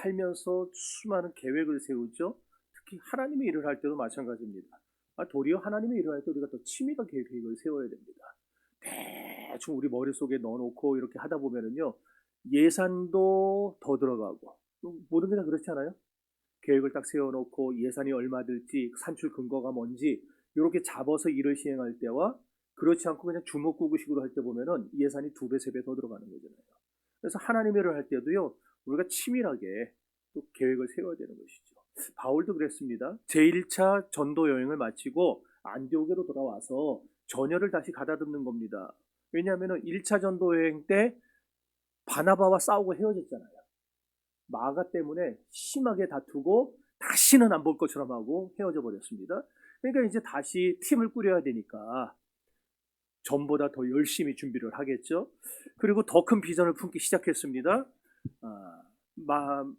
살면서 수많은 계획을 세우죠. 특히 하나님의 일을 할 때도 마찬가지입니다. 도리어 하나님의 일을 할 때 우리가 더 치밀하게 계획을 세워야 됩니다. 대충 우리 머릿속에 넣어놓고 이렇게 하다 보면은요, 예산도 더 들어가고, 모든 게 다 그렇지 않아요? 계획을 딱 세워놓고 예산이 얼마 들지, 산출 근거가 뭔지, 이렇게 잡아서 일을 시행할 때와 그렇지 않고 그냥 주먹구구식으로 할 때 보면은 예산이 2배, 3배 더 들어가는 거잖아요. 그래서 하나님의 일을 할 때도요, 우리가 치밀하게 또 계획을 세워야 되는 것이죠. 바울도 그랬습니다. 제1차 전도 여행을 마치고 안디옥으로 돌아와서 전열을 다시 가다듬는 겁니다. 왜냐하면 1차 전도 여행 때 바나바와 싸우고 헤어졌잖아요. 마가 때문에 심하게 다투고 다시는 안 볼 것처럼 하고 헤어져 버렸습니다. 그러니까 이제 다시 팀을 꾸려야 되니까 전보다 더 열심히 준비를 하겠죠. 그리고 더 큰 비전을 품기 시작했습니다.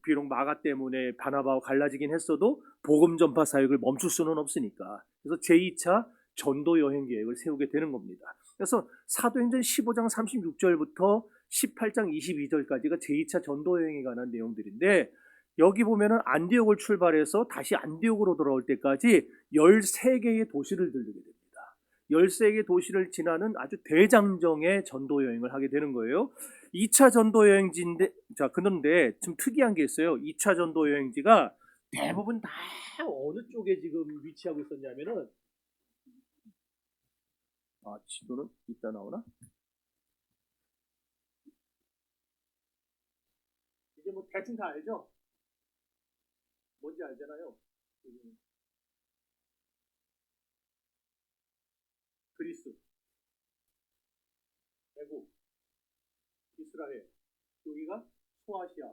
비록 마가 때문에 바나바와 갈라지긴 했어도 복음 전파 사역을 멈출 수는 없으니까. 그래서 제2차 전도 여행 계획을 세우게 되는 겁니다. 그래서 사도행전 15장 36절부터 18장 22절까지가 제2차 전도 여행에 관한 내용들인데, 여기 보면은 안디옥을 출발해서 다시 안디옥으로 돌아올 때까지 13개의 도시를 들르게 됩니다. 13개 도시를 지나는 아주 대장정의 전도 여행을 하게 되는 거예요. 2차 전도 여행지인데, 그런데 좀 특이한 게 있어요. 2차 전도 여행지가 대부분 다 어느 쪽에 지금 위치하고 있었냐면은, 지도는 이따 나오나? 이제 뭐 대충 다 알죠? 뭔지 알잖아요. 그리스, 대국, 이스라엘, 여기가 소아시아,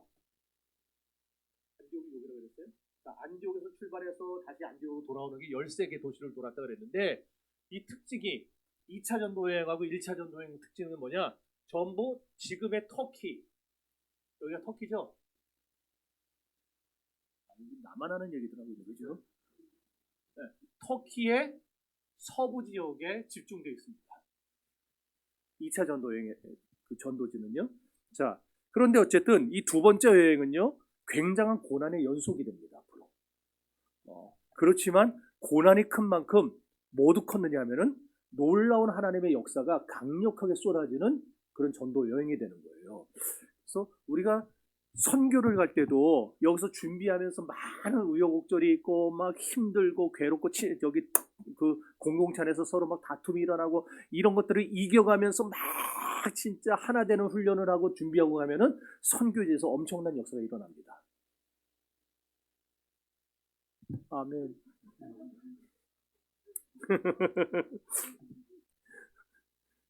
안디옥이 여기라고 그랬어요. 안디옥에서 출발해서 다시 안디옥으로 돌아오는 게 13개 도시를 돌았다 그랬는데, 이 특징이 2차 전도 여행하고 1차 전도 여행 특징은 뭐냐? 전부 지금의 터키, 여기가 터키죠? 나만 하는 얘기더라고요, 그죠? 네, 터키의 서부 지역에 집중되어 있습니다. 2차 전도 여행의 그 전도지는요. 자, 그런데 어쨌든 이 두 번째 여행은요, 굉장한 고난의 연속이 됩니다. 앞으로. 그렇지만 고난이 큰 만큼 모두 컸느냐 하면은 놀라운 하나님의 역사가 강력하게 쏟아지는 그런 전도 여행이 되는 거예요. 그래서 우리가 선교를 갈 때도 여기서 준비하면서 많은 우여곡절이 있고 막 힘들고 괴롭고 저기 그 공동체 안에서 서로 막 다툼이 일어나고 이런 것들을 이겨가면서 막 진짜 하나 되는 훈련을 하고 준비하고 가면은 선교지에서 엄청난 역사가 일어납니다. 아멘.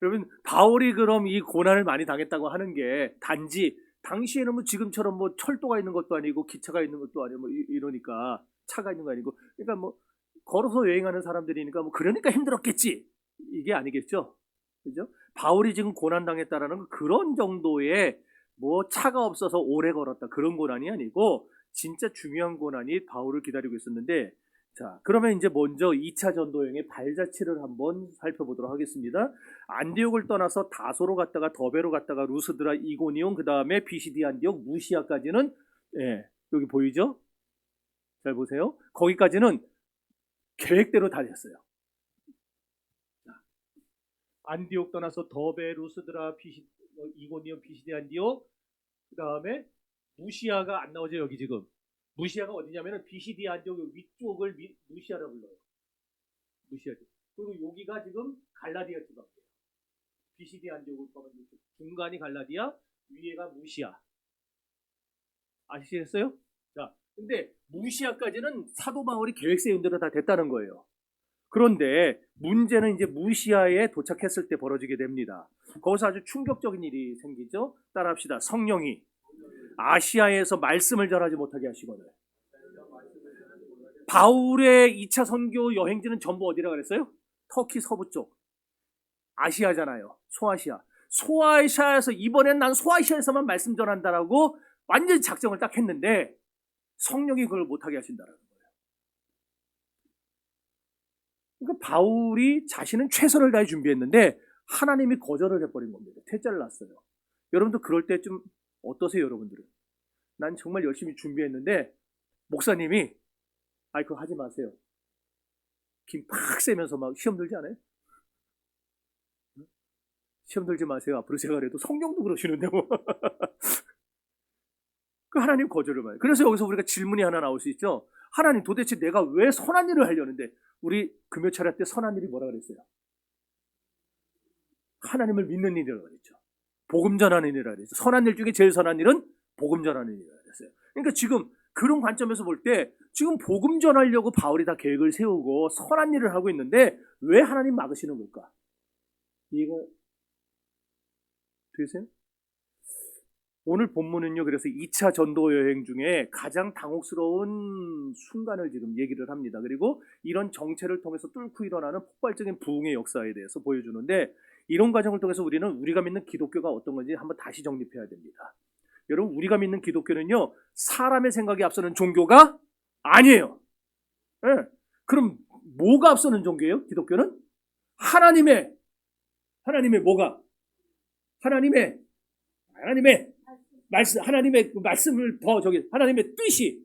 여러분, 바울이 그럼 이 고난을 많이 당했다고 하는 게 단지 당시에는 뭐 지금처럼 뭐 철도가 있는 것도 아니고 기차가 있는 것도 아니고 뭐 이러니까 차가 있는 거 아니고, 그러니까 뭐 걸어서 여행하는 사람들이니까 뭐 그러니까 힘들었겠지, 이게 아니겠죠, 그죠? 바울이 지금 고난 당했다라는 건 그런 정도의 뭐 차가 없어서 오래 걸었다 그런 고난이 아니고 진짜 중요한 고난이 바울을 기다리고 있었는데, 자, 그러면 이제 먼저 2차 전도여행의 발자취를 한번 살펴보도록 하겠습니다. 안디옥을 떠나서 다소로 갔다가 더베로 갔다가 루스드라, 이고니온, 그 다음에 비시디 안디옥, 무시아까지는, 예, 여기 보이죠? 잘 보세요. 거기까지는 계획대로 다 됐어요. 안디옥 떠나서 더베, 루스드라, 이고니온, 비시디 안디옥, 그 다음에 무시아가 안 나오죠, 여기 지금. 무시아가 어디냐면은 비시디 안디옥 위쪽을 무시아라고 불러요. 무시아죠. 그리고 여기가 지금 갈라디아 지방이에요. 비시디 안디옥을 보면 중간이 갈라디아, 위에가 무시아. 아시겠어요? 자, 근데 무시아까지는 사도 바울이 계획 세운 대로 다 됐다는 거예요. 그런데 문제는 이제 무시아에 도착했을 때 벌어지게 됩니다. 거기서 아주 충격적인 일이 생기죠. 따라합시다. 성령이 아시아에서 말씀을 전하지 못하게 하시거늘. 바울의 2차 선교 여행지는 전부 어디라 그랬어요? 터키 서부 쪽. 아시아잖아요. 소아시아. 소아시아에서 이번엔 난 소아시아에서만 말씀 전한다라고 완전히 작정을 딱 했는데 성령이 그걸 못하게 하신다는 거예요. 그러니까 바울이 자신은 최선을 다해 준비했는데 하나님이 거절을 해버린 겁니다. 퇴짜를 났어요. 여러분도 그럴 때 좀 어떠세요, 여러분들은? 난 정말 열심히 준비했는데 목사님이 아이 그거 하지 마세요. 김 팍 쐬면서 막 시험 들지 않아요? 시험 들지 마세요. 앞으로 제가 그래도 성경도 그러시는데 뭐. 그 하나님 거절을 봐요. 그래서 여기서 우리가 질문이 하나 나올 수 있죠. 하나님 도대체 내가 왜 선한 일을 하려는데 우리 금요 철야 때 선한 일이 뭐라 그랬어요? 하나님을 믿는 일이라고 그랬죠. 복음 전하는 일이라고 그랬죠. 선한 일 중에 제일 선한 일은 복음 전하는 일이라고 그랬어요. 그러니까 지금 그런 관점에서 볼 때 지금 복음 전하려고 바울이 다 계획을 세우고 선한 일을 하고 있는데 왜 하나님 막으시는 걸까? 이해가 되세요? 오늘 본문은요, 그래서 2차 전도 여행 중에 가장 당혹스러운 순간을 지금 얘기를 합니다. 그리고 이런 정체를 통해서 뚫고 일어나는 폭발적인 부흥의 역사에 대해서 보여주는데, 이런 과정을 통해서 우리는 우리가 믿는 기독교가 어떤 건지 한번 다시 정립해야 됩니다. 여러분, 우리가 믿는 기독교는요, 사람의 생각이 앞서는 종교가 아니에요. 네. 그럼 뭐가 앞서는 종교예요? 기독교는? 하나님의 뭐가? 하나님의 말씀, 하나님의 말씀을 하나님의 뜻이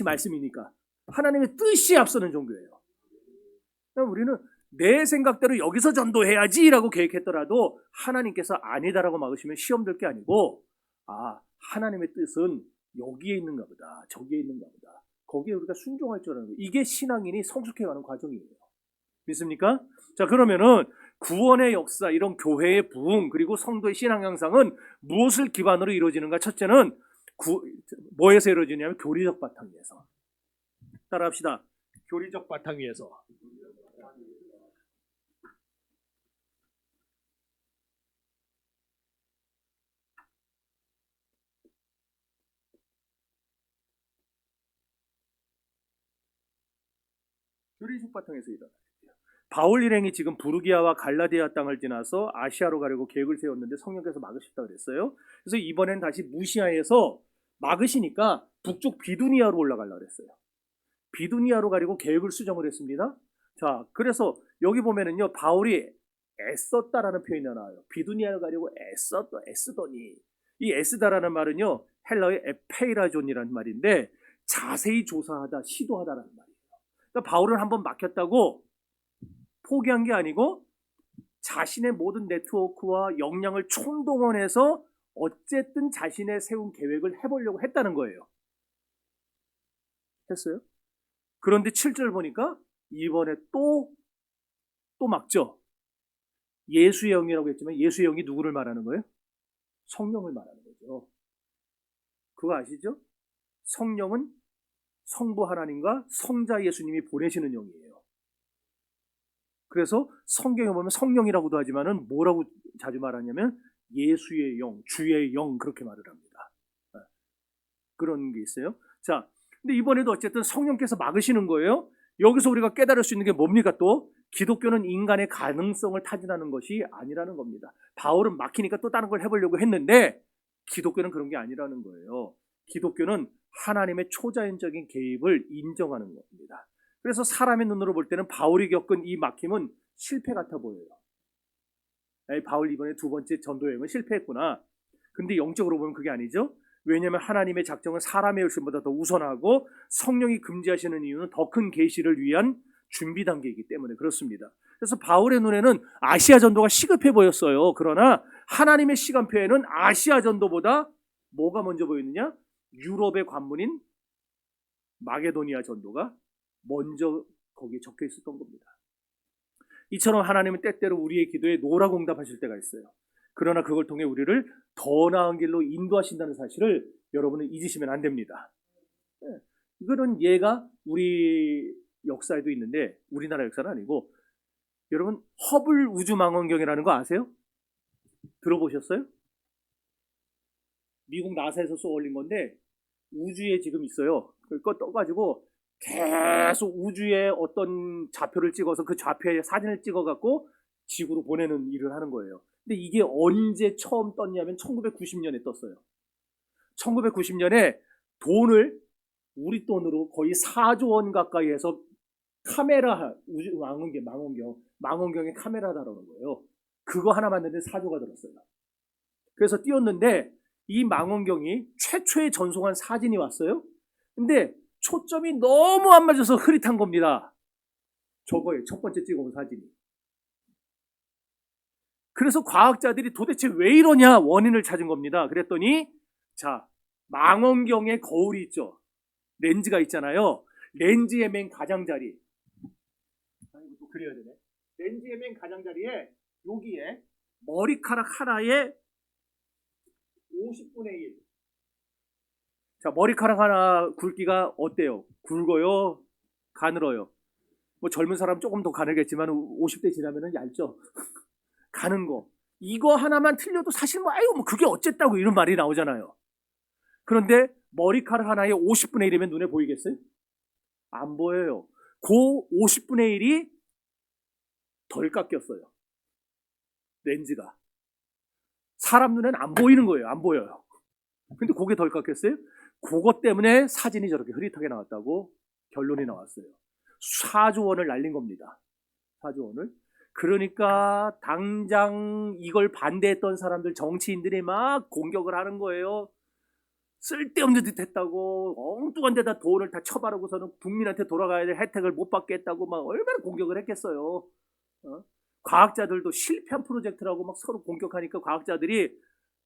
말씀이니까 하나님의 뜻이 앞서는 종교예요. 우리는 내 생각대로 여기서 전도해야지라고 계획했더라도 하나님께서 아니다라고 막으시면 시험 들 게 아니고 하나님의 뜻은 여기에 있는가 보다, 저기에 있는가 보다, 거기에 우리가 순종할 줄 아는 거예요. 이게 신앙인이 성숙해가는 과정이에요. 믿습니까? 자, 그러면은 구원의 역사, 이런 교회의 부흥, 그리고 성도의 신앙 양상은 무엇을 기반으로 이루어지는가? 첫째는 뭐에서 이루어지냐면 교리적 바탕 위에서. 따라합시다. 교리적 바탕 위에서. 교리적 바탕에서 일어나요. 바울 일행이 지금 부르기아와 갈라디아 땅을 지나서 아시아로 가려고 계획을 세웠는데 성령께서 막으셨다고 그랬어요. 그래서 이번엔 다시 무시아에서 막으시니까 북쪽 비두니아로 올라가려고 그랬어요. 비두니아로 가려고 계획을 수정을 했습니다. 자, 그래서 여기 보면은요, 바울이 애썼다라는 표현이 나와요. 비두니아로 가려고 애쓰더니. 이 애쓰다라는 말은요, 헬라의 에페이라존이라는 말인데 자세히 조사하다, 시도하다라는 말이에요. 그러니까 바울은 한번 막혔다고 포기한 게 아니고 자신의 모든 네트워크와 역량을 총동원해서 어쨌든 자신의 세운 계획을 해보려고 했다는 거예요. 했어요? 그런데 7절 보니까 이번에 또 막죠. 예수의 영이라고 했지만 예수의 영이 누구를 말하는 거예요? 성령을 말하는 거죠. 그거 아시죠? 성령은 성부 하나님과 성자 예수님이 보내시는 영이에요. 그래서 성경에 보면 성령이라고도 하지만은 뭐라고 자주 말하냐면 예수의 영, 주의 영 그렇게 말을 합니다. 그런 게 있어요. 자, 근데 이번에도 어쨌든 성령께서 막으시는 거예요. 여기서 우리가 깨달을 수 있는 게 뭡니까 또? 기독교는 인간의 가능성을 타진하는 것이 아니라는 겁니다. 바울은 막히니까 또 다른 걸 해보려고 했는데 기독교는 그런 게 아니라는 거예요. 기독교는 하나님의 초자연적인 개입을 인정하는 겁니다. 그래서 사람의 눈으로 볼 때는 바울이 겪은 이 막힘은 실패 같아 보여요. 바울 이번에 두 번째 전도여행은 실패했구나. 근데 영적으로 보면 그게 아니죠. 왜냐하면 하나님의 작정은 사람의 열심보다 더 우선하고 성령이 금지하시는 이유는 더 큰 계시를 위한 준비 단계이기 때문에 그렇습니다. 그래서 바울의 눈에는 아시아 전도가 시급해 보였어요. 그러나 하나님의 시간표에는 아시아 전도보다 뭐가 먼저 보이느냐? 유럽의 관문인 마게도니아 전도가 먼저 거기에 적혀 있었던 겁니다. 이처럼 하나님은 때때로 우리의 기도에 노라공답하실 때가 있어요. 그러나 그걸 통해 우리를 더 나은 길로 인도하신다는 사실을 여러분은 잊으시면 안 됩니다. 이거는 예가 우리 역사에도 있는데 우리나라 역사는 아니고 여러분 허블 우주망원경이라는 거 아세요? 들어보셨어요? 미국 나사에서 쏘아올린 건데 우주에 지금 있어요. 그거 떠가지고 계속 우주에 어떤 좌표를 찍어서 그 좌표에 사진을 찍어갖고 지구로 보내는 일을 하는 거예요. 근데 이게 언제 처음 떴냐면 1990년에 떴어요. 1990년에 돈을 우리 돈으로 거의 4조 원 가까이 해서 카메라, 우주 망원경에 카메라 달아놓은 거예요. 그거 하나 만드는데 4조가 들었어요. 그래서 띄웠는데 이 망원경이 최초에 전송한 사진이 왔어요. 근데 초점이 너무 안 맞아서 흐릿한 겁니다. 저거예요. 첫 번째 찍어온 사진이. 그래서 과학자들이 도대체 왜 이러냐 원인을 찾은 겁니다. 그랬더니 자, 망원경에 거울이 있죠. 렌즈가 있잖아요. 렌즈의 맨 가장자리. 이것도 그려야 되네. 렌즈의 맨 가장자리에 여기에 머리카락 하나에 50분의 1. 자, 머리카락 하나 굵기가 어때요? 굵어요? 가늘어요? 뭐 젊은 사람 조금 더 가늘겠지만 50대 지나면은 얇죠. 가는 거. 이거 하나만 틀려도 사실 뭐 아유 뭐 그게 어쨌다고 이런 말이 나오잖아요. 그런데 머리카락 하나에 50분의 1이면 눈에 보이겠어요? 안 보여요. 그 50분의 1이 덜 깎였어요. 렌즈가. 사람 눈에는 안 보이는 거예요. 안 보여요. 근데 그게 덜 깎였어요? 그것 때문에 사진이 저렇게 흐릿하게 나왔다고 결론이 나왔어요. 4조 원을 날린 겁니다. 4조 원을. 그러니까 당장 이걸 반대했던 사람들, 정치인들이 막 공격을 하는 거예요. 쓸데없는 짓 했다고, 엉뚱한 데다 돈을 다 쳐바르고서는 국민한테 돌아가야 될 혜택을 못 받겠다고 막 얼마나 공격을 했겠어요. 과학자들도 실패한 프로젝트라고 막 서로 공격하니까 과학자들이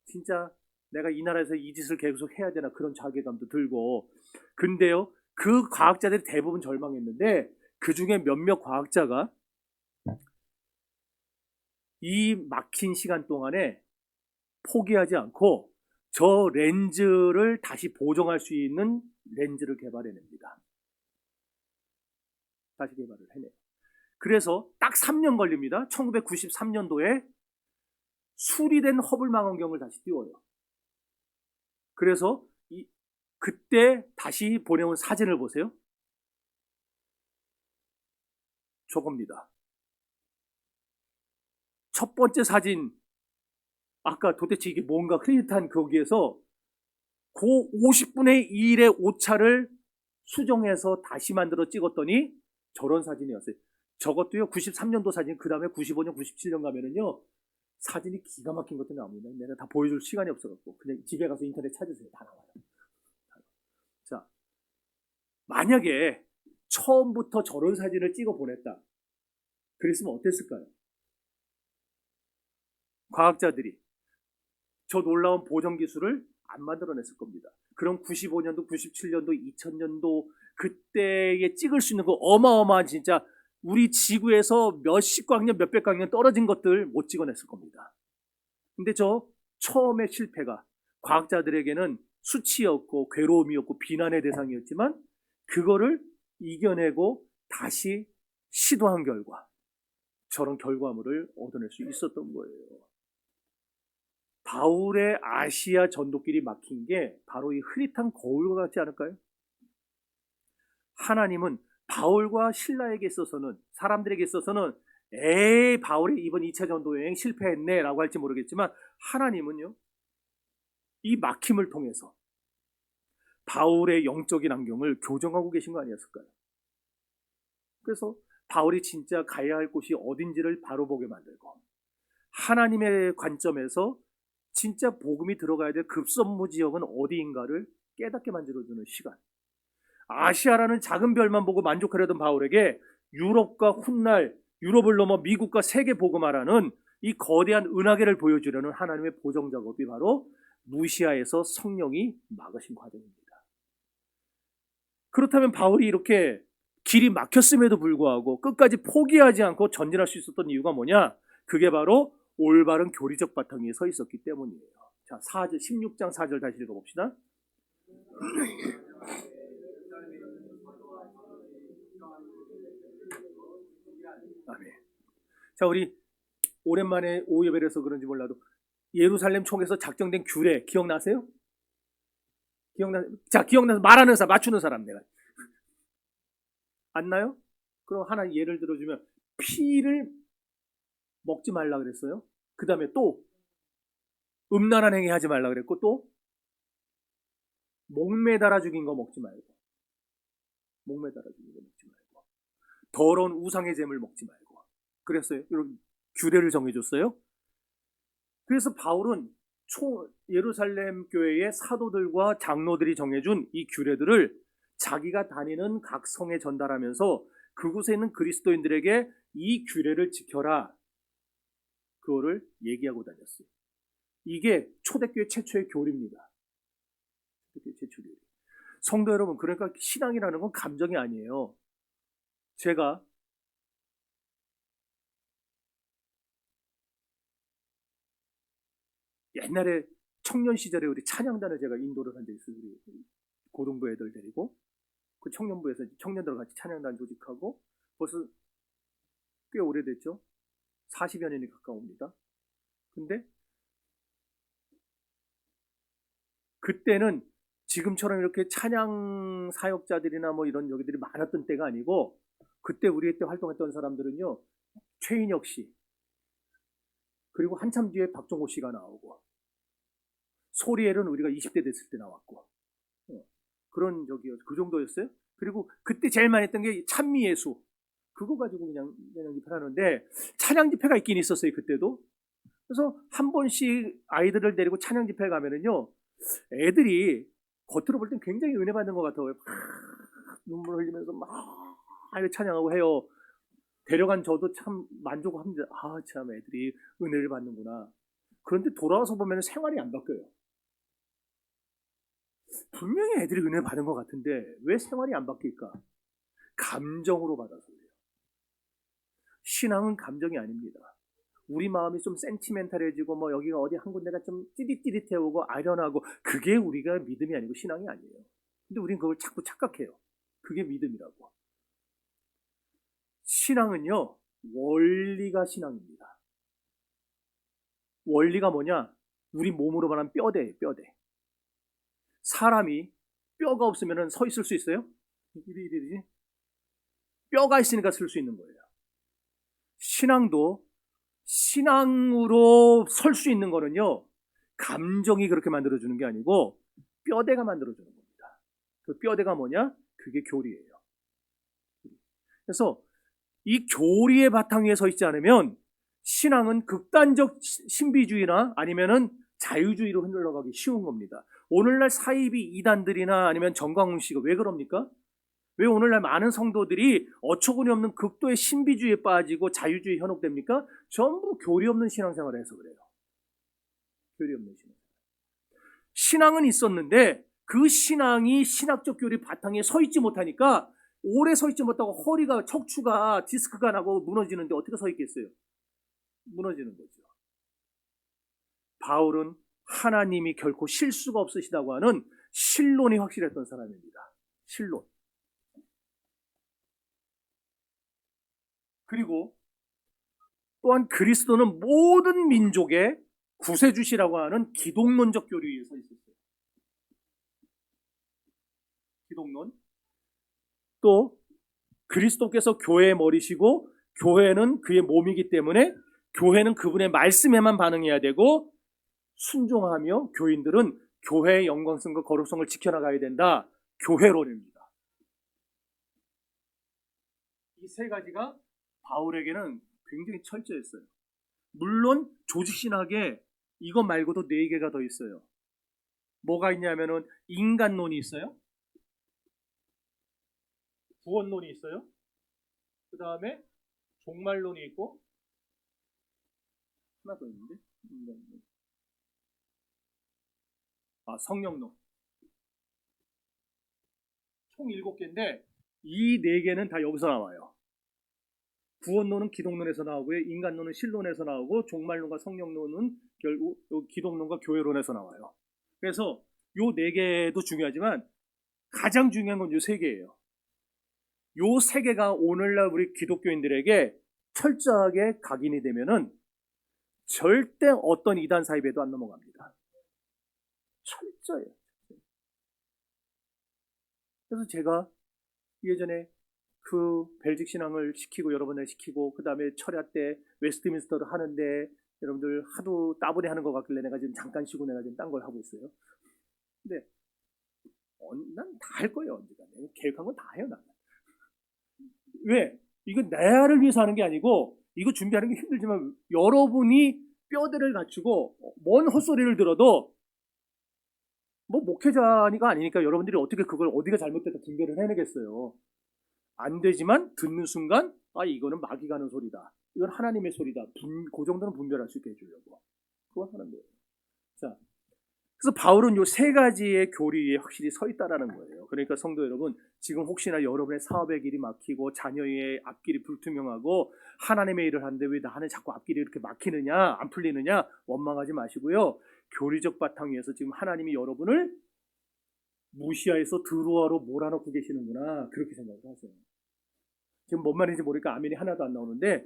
진짜 내가 이 나라에서 이 짓을 계속 해야 되나 그런 자괴감도 들고. 근데요, 그 과학자들이 대부분 절망했는데 그 중에 몇몇 과학자가 이 막힌 시간 동안에 포기하지 않고 저 렌즈를 다시 보정할 수 있는 렌즈를 개발해냅니다. 다시 개발을 해내요. 그래서 딱 3년 걸립니다. 1993년도에 수리된 허블 망원경을 다시 띄워요. 그래서 그때 다시 보내온 사진을 보세요. 저겁니다. 첫 번째 사진, 아까 도대체 이게 뭔가 흐릿한 거기에서 그 50분의 1의 오차를 수정해서 다시 만들어 찍었더니 저런 사진이었어요. 저것도요, 93년도 사진, 그 다음에 95년, 97년 가면은요, 사진이 기가 막힌 것도 나옵니다. 내가 다 보여줄 시간이 없어갖고, 그냥 집에 가서 인터넷 찾으세요. 다 나와요. 자, 만약에 처음부터 저런 사진을 찍어 보냈다. 그랬으면 어땠을까요? 과학자들이 저 놀라운 보정 기술을 안 만들어냈을 겁니다. 그럼 95년도, 97년도, 2000년도 그때에 찍을 수 있는 그 어마어마한 진짜 우리 지구에서 몇십 광년, 몇백 광년 떨어진 것들 못 찍어냈을 겁니다. 근데 저 처음의 실패가 과학자들에게는 수치였고 괴로움이었고 비난의 대상이었지만 그거를 이겨내고 다시 시도한 결과 저런 결과물을 얻어낼 수 있었던 거예요. 바울의 아시아 전도길이 막힌 게 바로 이 흐릿한 거울과 같지 않을까요? 하나님은 바울과 신라에게 있어서는, 사람들에게 있어서는 에이 바울이 이번 2차 전도 여행 실패했네 라고 할지 모르겠지만 하나님은요, 이 막힘을 통해서 바울의 영적인 안경을 교정하고 계신 거 아니었을까요? 그래서 바울이 진짜 가야 할 곳이 어딘지를 바로 보게 만들고 하나님의 관점에서 진짜 복음이 들어가야 될 급선무 지역은 어디인가를 깨닫게 만들어주는 시간. 아시아라는 작은 별만 보고 만족하려던 바울에게 유럽과 훗날 유럽을 넘어 미국과 세계 복음화라는 이 거대한 은하계를 보여주려는 하나님의 보정 작업이 바로 무시아에서 성령이 막으신 과정입니다. 그렇다면 바울이 이렇게 길이 막혔음에도 불구하고 끝까지 포기하지 않고 전진할 수 있었던 이유가 뭐냐? 그게 바로 올바른 교리적 바탕 위에 서 있었기 때문이에요. 자, 4절, 16장 4절 다시 읽어봅시다. 아멘. 자, 우리 오랜만에 오후 예배를 해서 그런지 몰라도 예루살렘 총에서 작정된 규례 기억나세요? 자, 기억나서 말하는 사람, 맞추는 사람 내가. 안 나요? 그럼 하나 예를 들어주면 피를 먹지 말라 그랬어요. 그 다음에 또 음란한 행위 하지 말라 그랬고 또 목매달아 죽인 거 먹지 말고 목매달아 죽인 거 먹지 말고 더러운 우상의 잼을 먹지 말고 그랬어요. 이런 규례를 정해줬어요. 그래서 바울은 예루살렘 교회의 사도들과 장로들이 정해준 이 규례들을 자기가 다니는 각 성에 전달하면서 그곳에 있는 그리스도인들에게 이 규례를 지켜라, 그거를 얘기하고 다녔어요. 이게 초대교회 최초의 교리입니다. 초대교회 최초 교리. 성도 여러분, 그러니까 신앙이라는 건 감정이 아니에요. 제가 옛날에 청년 시절에 우리 찬양단을 제가 인도를 한 적이 있어요. 우리 고등부 애들 데리고 그 청년부에서 청년들 같이 찬양단 조직하고 벌써 꽤 오래됐죠. 40여 년이 가까웁니다. 근데 그때는 지금처럼 이렇게 찬양 사역자들이나 뭐 이런 여기들이 많았던 때가 아니고, 그때 우리 때 활동했던 사람들은요, 최인혁 씨, 그리고 한참 뒤에 박종호 씨가 나오고, 소리엘은 우리가 20대 됐을 때 나왔고, 그런 그 정도였어요. 그리고 그때 제일 많이 했던 게 찬미예수, 그거 가지고 그냥 집회하는데, 찬양 집회가 있긴 있었어요, 그때도. 그래서 한 번씩 아이들을 데리고 찬양 집회 가면은요, 애들이 겉으로 볼 땐 굉장히 은혜 받는 것 같아요. 막 눈물 흘리면서 막 찬양하고 해요. 데려간 저도 참 만족합니다. 아, 참 애들이 은혜를 받는구나. 그런데 돌아와서 보면 생활이 안 바뀌어요. 분명히 애들이 은혜 받은 것 같은데 왜 생활이 안 바뀔까? 감정으로 받아서 그래요. 신앙은 감정이 아닙니다. 우리 마음이 좀 센티멘탈해지고 뭐 여기가 어디 한 군데가 좀 찌릿찌릿해오고 아련하고, 그게 우리가 믿음이 아니고 신앙이 아니에요. 근데 우린 그걸 자꾸 착각해요. 그게 믿음이라고. 신앙은요, 원리가 신앙입니다. 원리가 뭐냐? 우리 몸으로 말하면 뼈대예요, 뼈대. 사람이 뼈가 없으면 서 있을 수 있어요? 이리지? 뼈가 있으니까 쓸 수 있는 거예요. 신앙도 신앙으로 설 수 있는 거는요, 감정이 그렇게 만들어주는 게 아니고 뼈대가 만들어주는 겁니다. 그 뼈대가 뭐냐? 그게 교리예요. 그래서 이 교리의 바탕 위에 서 있지 않으면 신앙은 극단적 신비주의나 아니면은 자유주의로 흘러가기 쉬운 겁니다. 오늘날 사이비 이단들이나 아니면 정광훈 씨가 왜 그럽니까? 왜 오늘날 많은 성도들이 어처구니 없는 극도의 신비주의에 빠지고 자유주의에 현혹됩니까? 전부 교리 없는 신앙생활을 해서 그래요. 교리 없는 신앙생활. 신앙은 있었는데 그 신앙이 신학적 교리 바탕에 서 있지 못하니까, 오래 서 있지 못하고 허리가, 척추가, 디스크가 나고 무너지는데 어떻게 서 있겠어요? 무너지는 거죠. 바울은 하나님이 결코 실수가 없으시다고 하는 신론이 확실했던 사람입니다. 신론. 그리고 또한 그리스도는 모든 민족의 구세주시라고 하는 기독론적 교리 위에 서 있었어요. 기독론. 또 그리스도께서 교회의 머리시고 교회는 그의 몸이기 때문에 교회는 그분의 말씀에만 반응해야 되고, 순종하며 교인들은 교회의 영광성과 거룩성을 지켜나가야 된다. 교회론입니다. 이 세 가지가 바울에게는 굉장히 철저했어요. 물론 조직신학에 이것 말고도 4개가 더 있어요. 뭐가 있냐면은 인간론이 있어요. 구원론이 있어요. 그 다음에 종말론이 있고, 하나 더 있는데, 인간론. 성령론. 총 7개인데 이 4개는 다 여기서 나와요. 구원론은 기독론에서 나오고요, 인간론은 신론에서 나오고, 종말론과 성령론은 결국 기독론과 교회론에서 나와요. 그래서 요 4개도 중요하지만 가장 중요한 건 요 3개예요. 요 3개가 오늘날 우리 기독교인들에게 철저하게 각인이 되면은 절대 어떤 이단 사입에도 안 넘어갑니다. 철저해요. 그래서 제가 예전에 그 벨직 신앙을 시키고 여러 번을 시키고, 그 다음에 철야 때 웨스트민스터를 하는데 여러분들 하도 따분히 하는 것 같길래 내가 지금 잠깐 쉬고 내가 지금 딴 걸 하고 있어요. 근데 난 다 할 거예요. 언제가. 내가 계획한 건 다 해요. 나는. 왜? 이건 나를 위해서 하는 게 아니고, 이거 준비하는 게 힘들지만 여러분이 뼈대를 갖추고 뭔 헛소리를 들어도 뭐 목회자니까 아니니까 여러분들이 어떻게 그걸 어디가 잘못됐다 분별을 해내겠어요. 안 되지만 듣는 순간 이거는 마귀가 하는 소리다. 이건 하나님의 소리다. 그 정도는 분별할 수 있게 해주려고. 그거 하는 거예요. 자, 그래서 바울은 요 세 가지의 교리 위에 확실히 서 있다라는 거예요. 그러니까 성도 여러분, 지금 혹시나 여러분의 사업의 길이 막히고 자녀의 앞길이 불투명하고 하나님의 일을 하는데 왜 나는 자꾸 앞길이 이렇게 막히느냐, 안 풀리느냐 원망하지 마시고요. 교리적 바탕 위에서 지금 하나님이 여러분을 무시하여서 드로아로 몰아넣고 계시는구나, 그렇게 생각을 하세요. 지금 뭔 말인지 모르니까 아멘이 하나도 안 나오는데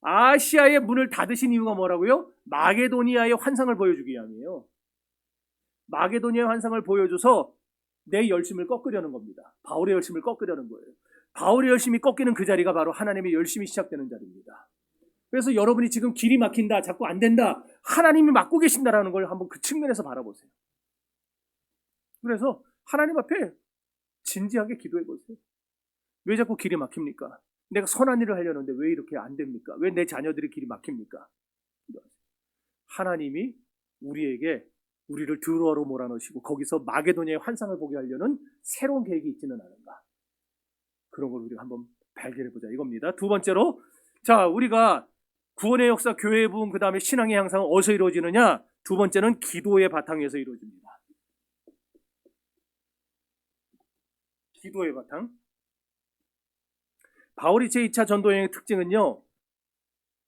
아시아의 문을 닫으신 이유가 뭐라고요? 마게도니아의 환상을 보여주기 위함이에요. 마게도니아의 환상을 보여줘서 내 열심을 꺾으려는 겁니다. 바울의 열심을 꺾으려는 거예요. 바울의 열심이 꺾이는 그 자리가 바로 하나님의 열심이 시작되는 자리입니다. 그래서 여러분이 지금 길이 막힌다, 자꾸 안 된다, 하나님이 막고 계신다라는 걸 한번 그 측면에서 바라보세요. 그래서 하나님 앞에 진지하게 기도해 보세요. 왜 자꾸 길이 막힙니까? 내가 선한 일을 하려는데 왜 이렇게 안 됩니까? 왜 내 자녀들의 길이 막힙니까? 하나님이 우리를 드로아로 몰아넣으시고 거기서 마게도니아의 환상을 보게 하려는 새로운 계획이 있지는 않은가? 그런 걸 우리가 한번 발견해보자 이겁니다. 두 번째로, 자, 우리가 구원의 역사, 교회의 부흥, 그 다음에 신앙의 향상은 어디서 이루어지느냐? 두 번째는 기도의 바탕에서 이루어집니다. 기도의 바탕. 바울이 제2차 전도여행의 특징은요,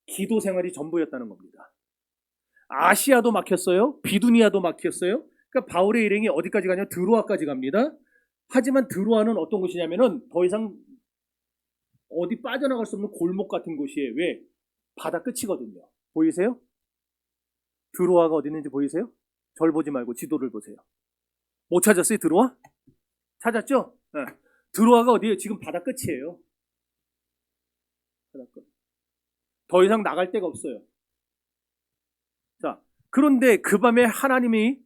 기도 생활이 전부였다는 겁니다. 아시아도 막혔어요. 비두니아도 막혔어요. 그러니까 바울의 일행이 어디까지 가냐면 드로아까지 갑니다. 하지만 드로아는 어떤 곳이냐면은 더 이상 어디 빠져나갈 수 없는 골목 같은 곳이에요. 왜? 바다 끝이거든요. 보이세요? 드로아가 어디 있는지 보이세요? 절 보지 말고 지도를 보세요. 못 찾았어요, 드로아? 찾았죠? 네. 드로아가 어디예요? 지금 바다 끝이에요. 바다 끝. 더 이상 나갈 데가 없어요. 자, 그런데 그 밤에 하나님이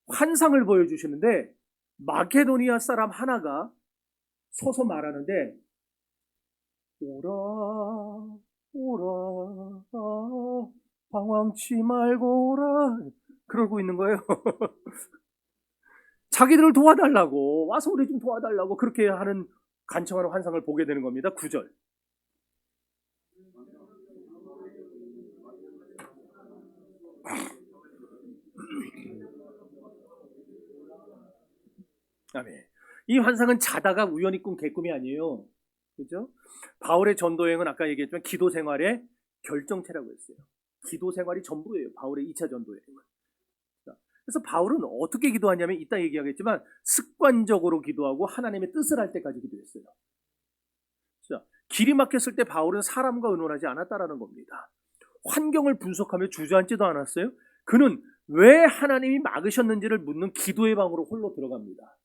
환상을 보여주시는데 마게도니아 사람 하나가 서서 말하는데 오라 오라 방황치 말고 오라 그러고 있는 거예요. 자기들을 도와달라고, 와서 우리 좀 도와달라고 그렇게 하는 간청하는 환상을 보게 되는 겁니다. 9절. 아멘. 이 환상은 자다가 우연히 꾼 개꿈이 아니에요. 그죠? 바울의 전도여행은 아까 얘기했지만 기도 생활의 결정체라고 했어요. 기도 생활이 전부예요. 바울의 2차 전도여행은. 그래서 바울은 어떻게 기도하냐면 이따 얘기하겠지만 습관적으로 기도하고 하나님의 뜻을 할 때까지 기도했어요. 자, 길이 막혔을 때 바울은 사람과 의논하지 않았다라는 겁니다. 환경을 분석하며 주저앉지도 않았어요. 그는 왜 하나님이 막으셨는지를 묻는 기도의 방으로 홀로 들어갑니다.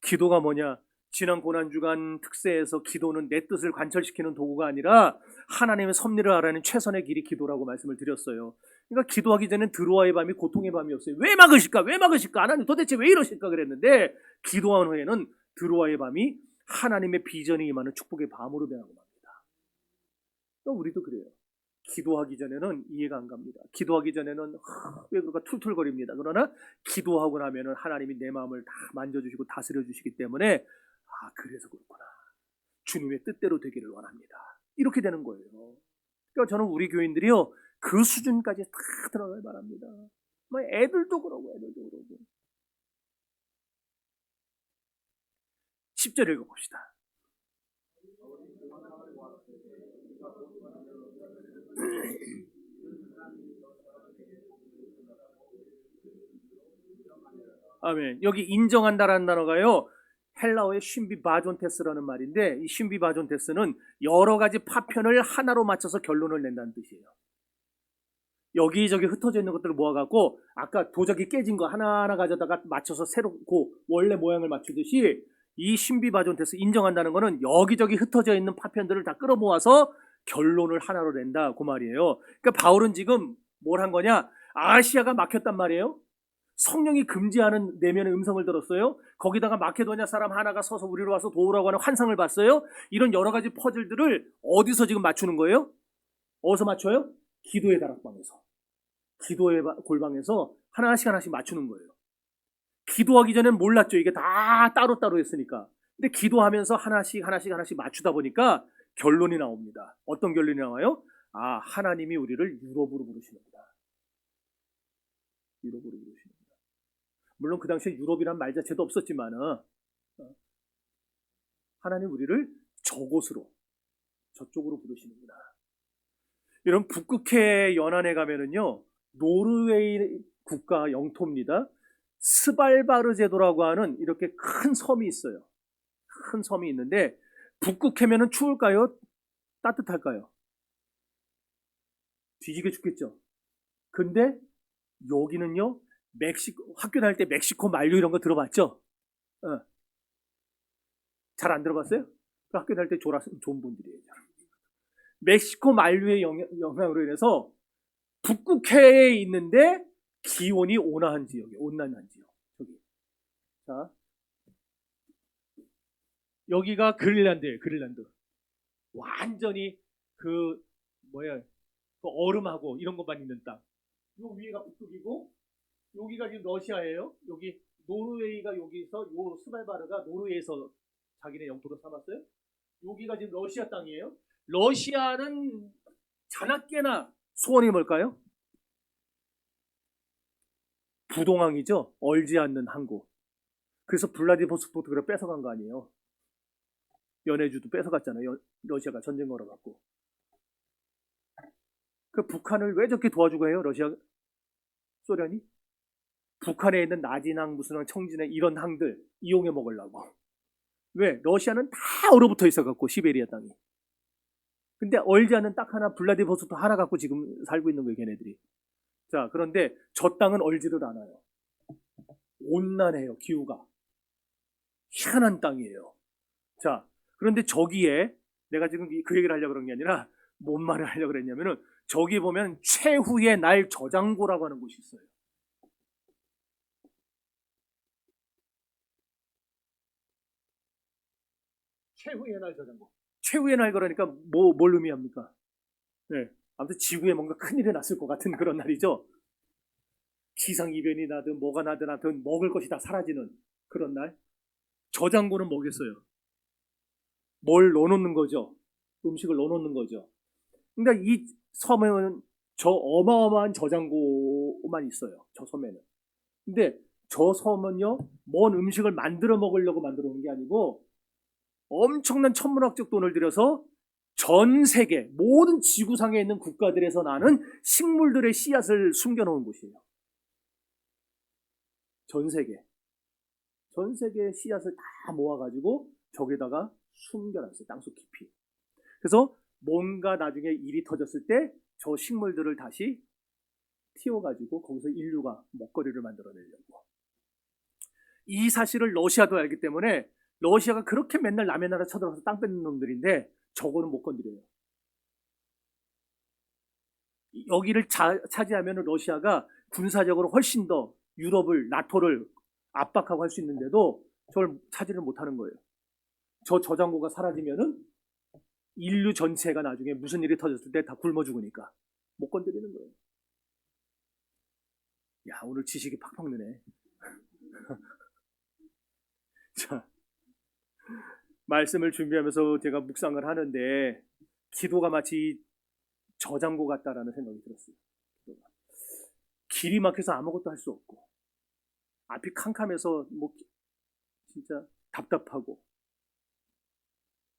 기도가 뭐냐? 지난 고난주간 특세에서 기도는 내 뜻을 관철시키는 도구가 아니라 하나님의 섭리를 알아내는 최선의 길이 기도라고 말씀을 드렸어요. 그러니까 기도하기 전엔 드로아의 밤이 고통의 밤이었어요. 왜 막으실까? 왜 막으실까? 하나님 도대체 왜 이러실까? 그랬는데 기도한 후에는 드로아의 밤이 하나님의 비전이 임하는 축복의 밤으로 변하고 맙니다. 또 우리도 그래요. 기도하기 전에는 이해가 안 갑니다. 기도하기 전에는 왜 그럴까 툴툴거립니다. 그러나 기도하고 나면은 하나님이 내 마음을 다 만져주시고 다스려 주시기 때문에 그래서 그렇구나. 주님의 뜻대로 되기를 원합니다. 이렇게 되는 거예요. 그러니까 저는 우리 교인들이요 그 수준까지 다 들어가길 바랍니다. 뭐 애들도 그러고. 10절 읽어봅시다. 아멘. 여기 인정한다라는 단어가요 헬라어의 쉰비바존테스라는 말인데 이 쉰비바존테스는 여러 가지 파편을 하나로 맞춰서 결론을 낸다는 뜻이에요. 여기저기 흩어져 있는 것들을 모아갖고 아까 도자기 깨진 거 하나하나 가져다가 맞춰서 새로 원래 모양을 맞추듯이 이 쉰비바존테스 인정한다는 거는 여기저기 흩어져 있는 파편들을 다 끌어모아서 결론을 하나로 낸다 그 말이에요. 그러니까 바울은 지금 뭘 한 거냐? 아시아가 막혔단 말이에요. 성령이 금지하는 내면의 음성을 들었어요. 거기다가 마케도니아 사람 하나가 서서 우리로 와서 도우라고 하는 환상을 봤어요. 이런 여러 가지 퍼즐들을 어디서 지금 맞추는 거예요? 어디서 맞춰요? 기도의 다락방에서. 기도의 골방에서 하나씩 하나씩 맞추는 거예요. 기도하기 전에는 몰랐죠. 이게 다 따로따로 했으니까. 근데 기도하면서 하나씩 맞추다 보니까 결론이 나옵니다. 어떤 결론이 나와요? 아, 하나님이 우리를 유럽으로 부르시는구나. 유럽으로 부르시는구나. 물론 그 당시에 유럽이란 말 자체도 없었지만은 하나님 우리를 저곳으로, 저쪽으로 부르시는구나. 이런 북극해 연안에 가면은요, 노르웨이 국가 영토입니다. 스발바르제도라고 하는 이렇게 큰 섬이 있어요. 큰 섬이 있는데 북극해면은 추울까요? 따뜻할까요? 뒤지게 춥겠죠. 근데 여기는요, 학교 다닐 때 멕시코 만류 이런 거 들어봤죠? 잘 안 들어봤어요? 학교 다닐 때 좋은 분들이에요. 멕시코 만류의 영향으로 인해서 북극해에 있는데 기온이 온화한 지역이에요. 온난한 지역. 저기. 자, 여기가 그린란드예요. 그린란드. 완전히 그 얼음하고 이런 것만 있는 땅. 요 위가 북극이고 여기가 지금 러시아예요. 여기 노르웨이가 여기서 요 스발바르가 노르웨이에서 자기네 영토로 삼았어요. 여기가 지금 러시아 땅이에요. 러시아는 자나깨나 소원이 뭘까요? 부동항이죠. 얼지 않는 항구. 그래서 블라디보스토크를 뺏어간 거 아니에요. 연해주도 뺏어갔잖아요. 러시아가 전쟁 걸어갖고. 그 북한을 왜 저렇게 도와주고 해요? 소련이? 북한에 있는 나진항, 무슨 항, 청진항 이런 항들 이용해 먹으려고. 왜? 러시아는 다 얼어붙어 있어갖고 시베리아 땅이. 근데 얼지 않는 딱 하나 블라디보스토크 하나 갖고 지금 살고 있는 거예요, 걔네들이. 자, 그런데 저 땅은 얼지를 않아요. 온난해요, 기후가. 희한한 땅이에요. 자, 그런데 저기에 내가 지금 그 얘기를 하려고 그런 게 아니라 뭔 말을 하려고 그랬냐면은 저기 보면 최후의 날 저장고라고 하는 곳이 있어요. 최후의 날 저장고. 최후의 날 그러니까 뭘 의미합니까? 네. 아무튼 지구에 뭔가 큰일이 났을 것 같은 그런 날이죠. 기상이변이 나든 뭐가 나든 하여튼 먹을 것이 다 사라지는 그런 날. 저장고는 뭐겠어요? 뭘 넣어놓는 거죠? 음식을 넣어놓는 거죠. 그러니까 이 섬에는 저 어마어마한 저장고만 있어요. 저 섬에는. 근데 저 섬은요, 뭔 음식을 만들어 먹으려고 만들어 놓은 게 아니고 엄청난 천문학적 돈을 들여서 전 세계 모든 지구상에 있는 국가들에서 나는 식물들의 씨앗을 숨겨놓은 곳이에요. 전 세계의 씨앗을 다 모아가지고 저기다가 숨겨놨어요. 땅속 깊이. 그래서 뭔가 나중에 일이 터졌을 때 저 식물들을 다시 틔워가지고 거기서 인류가 먹거리를 만들어내려고. 이 사실을 러시아도 알기 때문에 러시아가 그렇게 맨날 남의 나라 쳐들어가서 땅 뺏는 놈들인데 저거는 못 건드려요. 여기를 차지하면 러시아가 군사적으로 훨씬 더 유럽을, 나토를 압박하고 할 수 있는데도 저걸 차지를 못하는 거예요. 저 저장고가 사라지면은 인류 전체가 나중에 무슨 일이 터졌을 때 다 굶어 죽으니까 못 건드리는 거예요. 야, 오늘 지식이 팍팍 느네. 자, 말씀을 준비하면서 제가 묵상을 하는데 기도가 마치 저장고 같다라는 생각이 들었어요. 길이 막혀서 아무것도 할 수 없고 앞이 캄캄해서 뭐 진짜 답답하고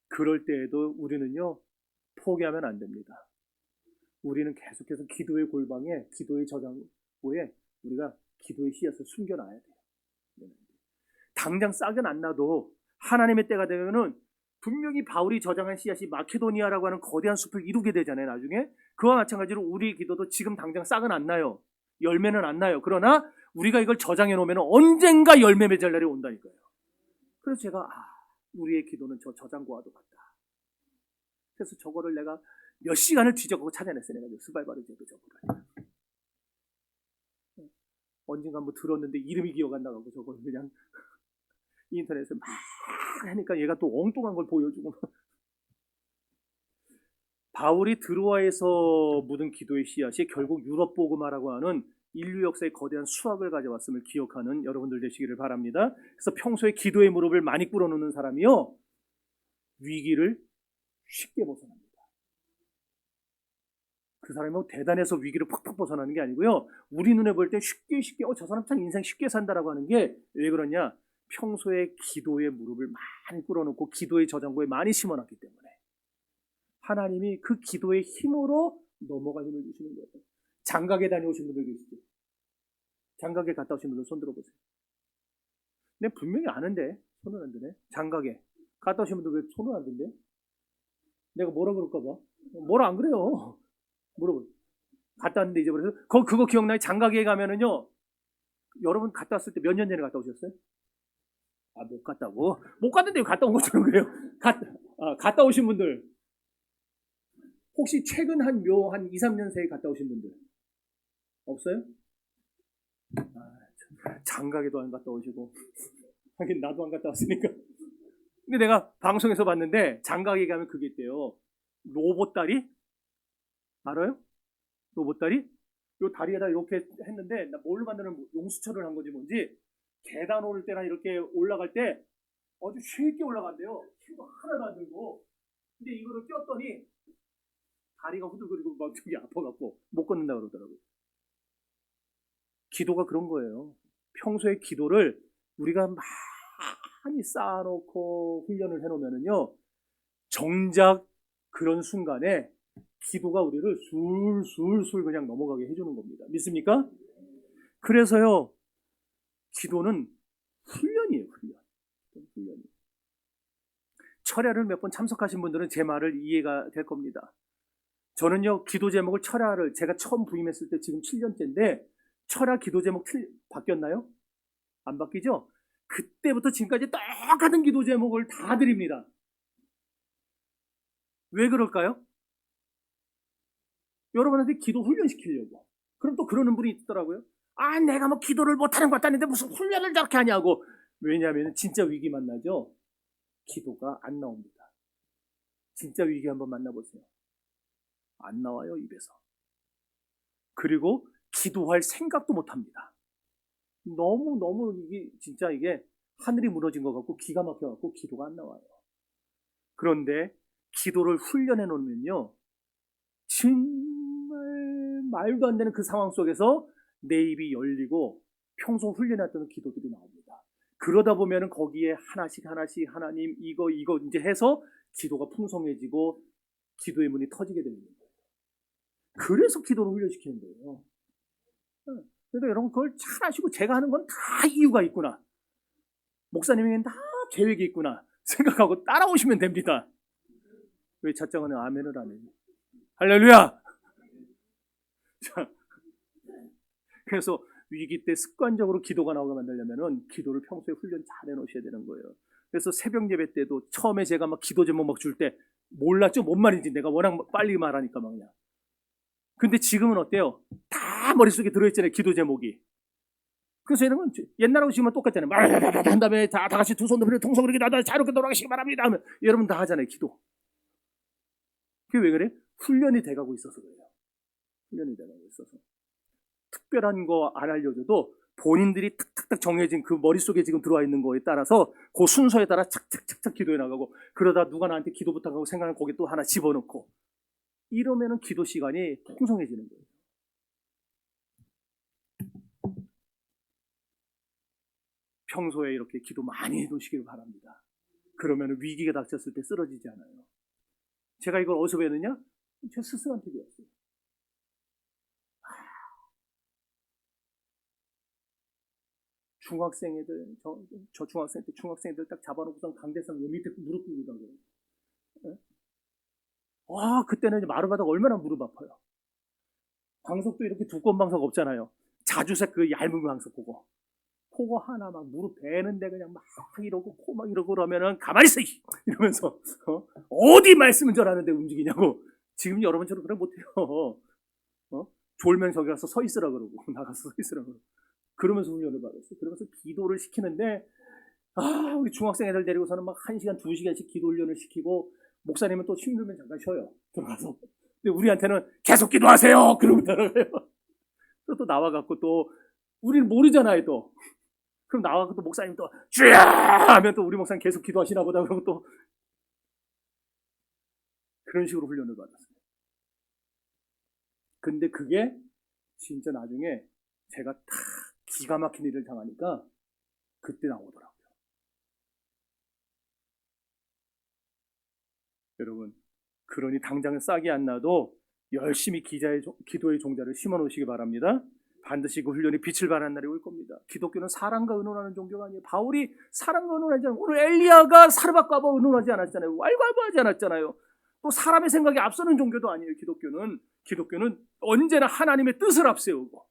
그럴 때에도 우리는요 포기하면 안 됩니다. 우리는 계속해서 기도의 골방에, 기도의 저장고에 우리가 기도의 씨앗을 숨겨놔야 돼요. 당장 싹은 안 나도 하나님의 때가 되면은 분명히 바울이 저장한 씨앗이 마케도니아라고 하는 거대한 숲을 이루게 되잖아요. 나중에 그와 마찬가지로 우리의 기도도 지금 당장 싹은 안 나요. 열매는 안 나요. 그러나 우리가 이걸 저장해 놓으면 언젠가 열매 맺을 날이 온다니까요. 그래서 제가 우리의 기도는 저 저장고와도 같다. 그래서 저거를 내가 몇 시간을 뒤져보고 찾아냈어요. 내가 스발바르제도 저거를. 언젠가 한번 들었는데 이름이 기억 안 나가고 저걸 그냥 인터넷에 막 하니까 얘가 또 엉뚱한 걸 보여주고. 바울이 드로아에서 묻은 기도의 씨앗이 결국 유럽 복음화라고 하는 인류 역사의 거대한 수확을 가져왔음을 기억하는 여러분들 되시기를 바랍니다. 그래서 평소에 기도의 무릎을 많이 꿇어놓는 사람이요, 위기를 쉽게 벗어납니다. 그 사람이 뭐 대단해서 위기를 팍팍 벗어나는 게 아니고요, 우리 눈에 볼 때 쉽게 저 사람 참 인생 쉽게 산다라고 하는 게 왜 그러냐, 평소에 기도의 무릎을 많이 꿇어놓고 기도의 저장고에 많이 심어놨기 때문에 하나님이 그 기도의 힘으로 넘어갈 힘을 주시는 거예요. 장각에 다녀오신 분들 계시죠? 장각에 갔다 오신 분들 손 들어보세요. 근데 분명히 아는데 손은 안 드네. 장각에 갔다 오신 분들 왜 손은 안 든대? 내가 뭐라 그럴까 봐. 뭐라 안 그래요. 물어보세요. 갔다 왔는데 잊어버려서. 그거 기억나요? 장각에 가면은요, 여러분 갔다 왔을 때 몇 년 전에 갔다 오셨어요? 아, 못 갔다고? 못 갔는데 왜 갔다 온 것처럼 그래요? 갔다 오신 분들 혹시 최근 한 2, 3년 새에 갔다 오신 분들 없어요? 장가게도 안 갔다 오시고. 하긴 나도 안 갔다 왔으니까. 근데 내가 방송에서 봤는데 장가게 가면 그게 있대요. 로봇다리? 알아요? 로봇다리? 요 다리에다 이렇게 했는데, 나 뭘로 만드는 용수철을 한 건지 뭔지, 계단 오를 때나 이렇게 올라갈 때 아주 쉽게 올라간대요. 힘도 하나도 안 들고. 근데 이거를 꼈더니 다리가 후들거리고 막 저기 아파갖고 못 걷는다 그러더라고요. 기도가 그런 거예요. 평소에 기도를 우리가 많이 쌓아놓고 훈련을 해놓으면은요, 정작 그런 순간에 기도가 우리를 술술술 그냥 넘어가게 해주는 겁니다. 믿습니까? 그래서요, 기도는 훈련이에요. 훈련. 철야를 몇 번 참석하신 분들은 제 말을 이해가 될 겁니다. 저는요, 기도 제목을 철야를 제가 처음 부임했을 때 지금 7년째인데 철야 기도 제목 바뀌었나요? 안 바뀌죠? 그때부터 지금까지 똑같은 기도 제목을 다 드립니다. 왜 그럴까요? 여러분한테 기도 훈련시키려고. 그럼 또 그러는 분이 있더라고요. 아, 내가 뭐 기도를 못하는 것 같다는데 무슨 훈련을 저렇게 하냐고. 왜냐하면 진짜 위기 만나죠? 기도가 안 나옵니다. 진짜 위기 한번 만나보세요. 안 나와요, 입에서. 그리고 기도할 생각도 못합니다. 너무 이게 하늘이 무너진 것 같고 기가 막혀갖고 기도가 안 나와요. 그런데 기도를 훈련해 놓으면요, 정말 말도 안 되는 그 상황 속에서 내 입이 열리고 평소 훈련했던 기도들이 나옵니다. 그러다 보면은 거기에 하나씩 하나님 이거 이제 해서 기도가 풍성해지고 기도의 문이 터지게 되는 거예요. 그래서 기도를 훈련시키는 거예요. 그러니까 여러분 그걸 잘 아시고, 제가 하는 건 다 이유가 있구나, 목사님에겐 다 계획이 있구나 생각하고 따라오시면 됩니다. 왜 잣장은 아멘을 안 해요? 할렐루야! 자, 그래서 위기 때 습관적으로 기도가 나오게 만들려면은 기도를 평소에 훈련 잘 해놓으셔야 되는 거예요. 그래서 새벽 예배 때도 처음에 제가 막 기도 제목 막 줄 때 몰랐죠? 뭔 말인지. 내가 워낙 빨리 말하니까 막 그냥. 근데 지금은 어때요? 다 머릿속에 들어있잖아요, 기도 제목이. 그래서 이런 옛날하고 지금은 똑같잖아요. 한 다음에 다 같이 두 손 들어 통성으로 기도하다 자유롭게 돌아가시기 바랍니다 하면 여러분 다 하잖아요, 기도. 그게 왜 그래? 훈련이 돼가고 있어서 그래요. 훈련이 돼가고 있어서. 특별한 거 안 알려줘도 본인들이 탁탁탁 정해진 그 머릿속에 지금 들어와 있는 거에 따라서 그 순서에 따라 착착착착 기도해 나가고, 그러다 누가 나한테 기도 부탁하고 생각하면 거기 또 하나 집어넣고, 이러면은 기도 시간이 풍성해지는 거예요. 평소에 이렇게 기도 많이 해놓으시길 바랍니다. 그러면 위기가 닥쳤을 때 쓰러지지 않아요. 제가 이걸 어디서 배웠느냐? 제 스승한테 배웠어요. 중학생 애들, 저 중학생 때 중학생 애들 딱 잡아놓고선 강대상 요 밑에 무릎 꿇는다고요. 와, 그때는 이제 마루바닥 얼마나 무릎 아파요. 방석도 이렇게 두꺼운 방석 없잖아요. 자주색 그 얇은 방석 그거 하나 막 무릎 베는데 그냥 막 이러고 코 막 이러고 그러면은 가만히 있어 이러면서 어디 말씀을 전하는데 움직이냐고. 지금 여러분처럼 그래 못해요. 졸면 저기 가서 서 있으라 그러고 나가서 서 있으라 그러고. 그러면서 훈련을 받았어요. 그러면서 기도를 시키는데 우리 중학생 애들 데리고서는 막 1시간, 2시간씩 기도 훈련을 시키고 목사님은 또 힘들면 잠깐 쉬어요. 들어가서. 근데 우리한테는 계속 기도하세요. 그러고 따라가요. 또 나와갖고 또 우리는 모르잖아요. 또 그럼 나와갖고 또 목사님 또 주야 하면 또 우리 목사님 계속 기도하시나 보다 그러고 또 그런 식으로 훈련을 받았어요. 근데 그게 진짜 나중에 제가 다 기가 막힌 일을 당하니까 그때 나오더라고요. 여러분, 그러니 당장은 싹이 안 나도 열심히 기도의 종자를 심어 놓으시기 바랍니다. 반드시 그 훈련이 빛을 발하는 날이 올 겁니다. 기독교는 사랑과 의논하는 종교가 아니에요. 바울이 사랑과 의논하지 않아요. 오늘 엘리야가 사르밧과 의논하지 않았잖아요. 왈가왈부하지 않았잖아요. 또 사람의 생각이 앞서는 종교도 아니에요. 기독교는 언제나 하나님의 뜻을 앞세우고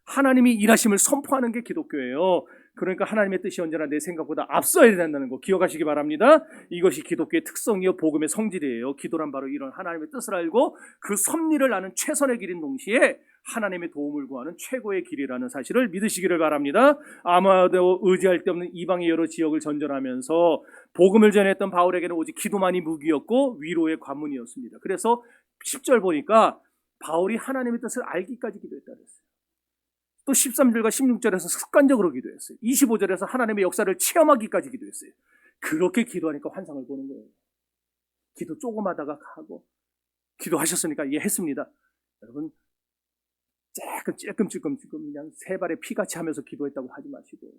하나님이 일하심을 선포하는 게 기독교예요. 그러니까 하나님의 뜻이 언제나 내 생각보다 앞서야 된다는 거 기억하시기 바랍니다. 이것이 기독교의 특성이요 복음의 성질이에요. 기도란 바로 이런 하나님의 뜻을 알고 그 섭리를 아는 최선의 길인 동시에 하나님의 도움을 구하는 최고의 길이라는 사실을 믿으시기를 바랍니다. 아마도 의지할 데 없는 이방의 여러 지역을 전전하면서 복음을 전했던 바울에게는 오직 기도만이 무기였고 위로의 관문이었습니다. 그래서 10절 보니까 바울이 하나님의 뜻을 알기까지 기도했다 그랬어요. 또 13절과 16절에서 습관적으로 기도했어요. 25절에서 하나님의 역사를 체험하기까지 기도했어요. 그렇게 기도하니까 환상을 보는 거예요. 기도 조금 하다가 가고 기도하셨으니까 이해했습니다. 여러분 찔끔찔끔 그냥 세 발에 피같이 하면서 기도했다고 하지 마시고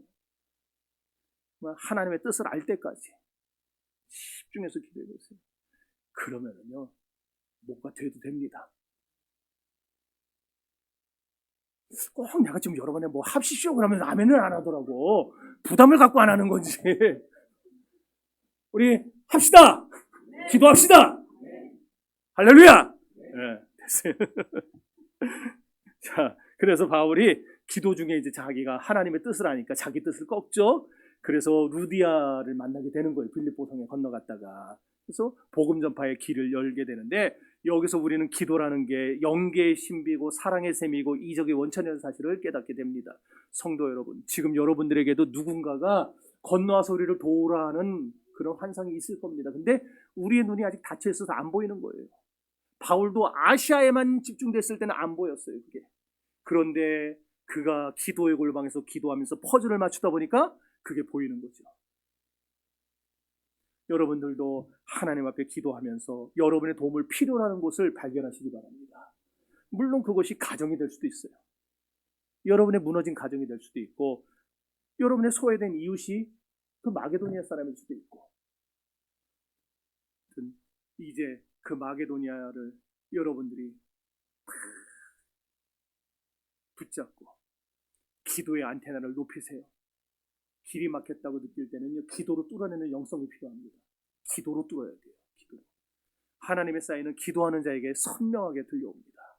하나님의 뜻을 알 때까지 집중해서 기도해보세요. 그러면은요 뭐가 돼도 됩니다. 꼭 내가 지금 여러 번에 뭐 합시쇼 그러면 아멘을 안 하더라고. 부담을 갖고 안 하는 건지. 우리 합시다. 네. 기도합시다. 네. 할렐루야. 네, 됐어요. 자, 그래서 바울이 기도 중에 이제 자기가 하나님의 뜻을 아니까 자기 뜻을 꺾죠. 그래서 루디아를 만나게 되는 거예요. 빌립보 성에 건너갔다가. 그래서 복음 전파의 길을 열게 되는데 여기서 우리는 기도라는 게 영계의 신비고 사랑의 셈이고 이적의 원천이라는 사실을 깨닫게 됩니다. 성도 여러분, 지금 여러분들에게도 누군가가 건너와서 우리를 도우라는 그런 환상이 있을 겁니다. 근데 우리의 눈이 아직 닫혀 있어서 안 보이는 거예요. 바울도 아시아에만 집중됐을 때는 안 보였어요. 그게. 그런데 그가 기도의 골방에서 기도하면서 퍼즐을 맞추다 보니까 그게 보이는 거죠. 여러분들도 하나님 앞에 기도하면서 여러분의 도움을 필요로 하는 곳을 발견하시기 바랍니다. 물론 그것이 가정이 될 수도 있어요. 여러분의 무너진 가정이 될 수도 있고 여러분의 소외된 이웃이 그 마게도니아 사람일 수도 있고 이제 그 마게도니아를 여러분들이 붙잡고 기도의 안테나를 높이세요. 길이 막혔다고 느낄 때는요, 기도로 뚫어내는 영성이 필요합니다. 기도로 뚫어야 돼요. 기도로. 하나님의 사인은 기도하는 자에게 선명하게 들려옵니다.